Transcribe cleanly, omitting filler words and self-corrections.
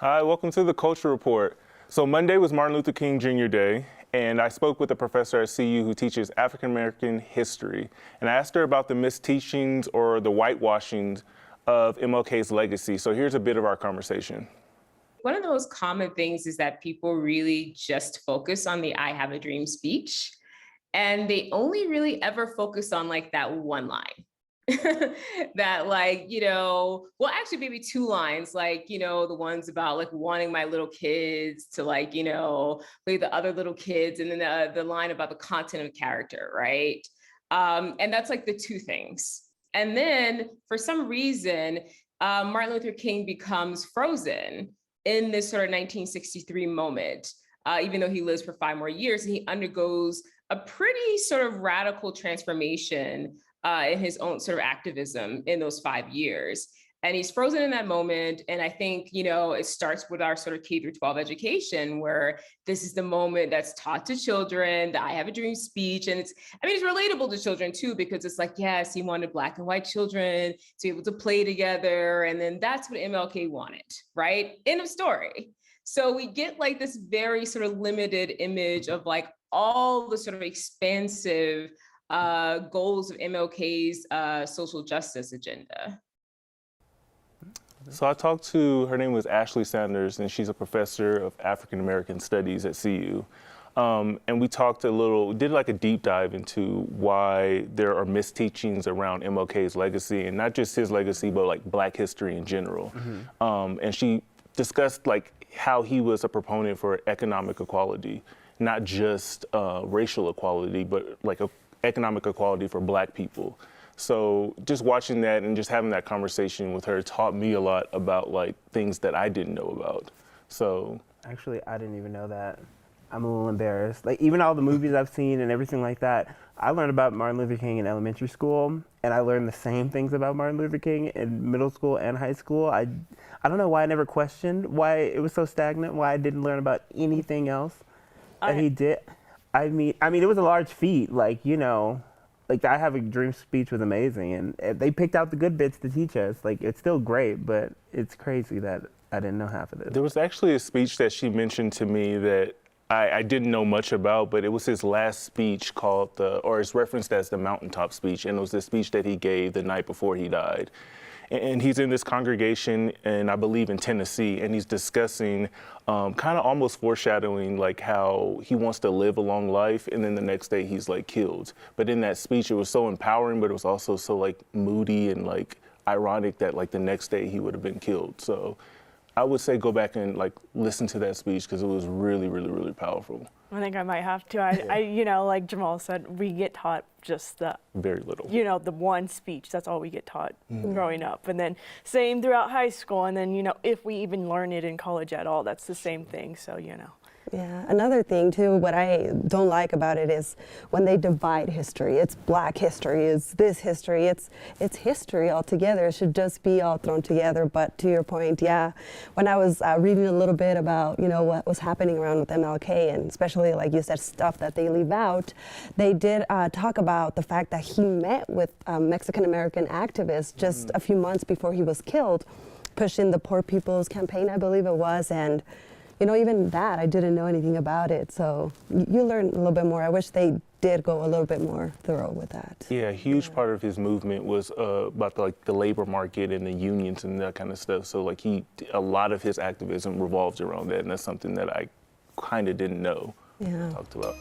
Hi, welcome to the Culture Report. So Monday was Martin Luther King Jr. Day, and I spoke with a professor at CU who teaches African American history. And I asked her about the misteachings or the whitewashing of MLK's legacy. So here's a bit of our conversation. One of the most common things is that people really just focus on the I have a dream speech. And they only really ever focus on like that one line. That well, actually maybe two lines, the ones about like wanting my little kids to play the other little kids, and then the line about the content of character, right? And that's like the two things. And then for some reason, Martin Luther King becomes frozen in this sort of 1963 moment, even though he lives for 5 more years, and he undergoes a pretty sort of radical transformation in his own sort of activism in those 5 years. And he's frozen in that moment. And I think, it starts with our sort of K through 12 education, where this is the moment that's taught to children, that I have a dream speech. And it's relatable to children too, because it's like, yes, he wanted Black and white children to be able to play together. And then that's what MLK wanted, right? End of story. So we get like this very sort of limited image of like all the sort of expansive goals of MLK's social justice agenda. So I talked to, her name was Ashley Sanders, and she's a professor of African American Studies at CU. And we talked did like a deep dive into why there are misteachings around MLK's legacy, and not just his legacy, but like Black history in general. And she discussed like how he was a proponent for economic equality, not just racial equality, but like economic equality for Black people. So just watching that and just having that conversation with her taught me a lot about like things that I didn't know about. So actually, I didn't even know that. I'm a little embarrassed. Like even all the movies I've seen and everything like that, I learned about Martin Luther King in elementary school, and I learned the same things about Martin Luther King in middle school and high school. I don't know why I never questioned why it was so stagnant, why I didn't learn about anything else that he did. I mean, it was a large feat, like I have a dream speech was amazing, and they picked out the good bits to teach us. Like, it's still great, but it's crazy that I didn't know half of it. There was actually a speech that she mentioned to me that I didn't know much about, but it was his last speech or it's referenced as the mountaintop speech, and it was the speech that he gave the night before he died. And he's in this congregation, and I believe in Tennessee, and he's discussing, kind of almost foreshadowing like how he wants to live a long life, and then the next day he's like killed. But in that speech, it was so empowering, but it was also so like moody and like ironic that like the next day he would have been killed. So I would say go back and like listen to that speech because it was really, really, really powerful. I think I might have to. Like Jamal said, we get taught just the very little. The one speech. That's all we get taught growing up, and then same throughout high school, and then if we even learn it in college at all, that's the same thing. So Yeah, another thing too, what I don't like about it is when they divide history. It's Black history, it's this history, it's history altogether. It should just be all thrown together. But to your point, yeah, when I was reading a little bit about, what was happening around with MLK, and especially like you said, stuff that they leave out, they did talk about the fact that he met with Mexican-American activists just a few months before he was killed, pushing the Poor People's Campaign, I believe it was, and even that, I didn't know anything about it. So you learn a little bit more. I wish they did go a little bit more thorough with that. Yeah, a huge part of his movement was about the labor market and the unions and that kind of stuff. So like a lot of his activism revolves around that, and that's something that I kind of didn't know. Yeah. Talked about.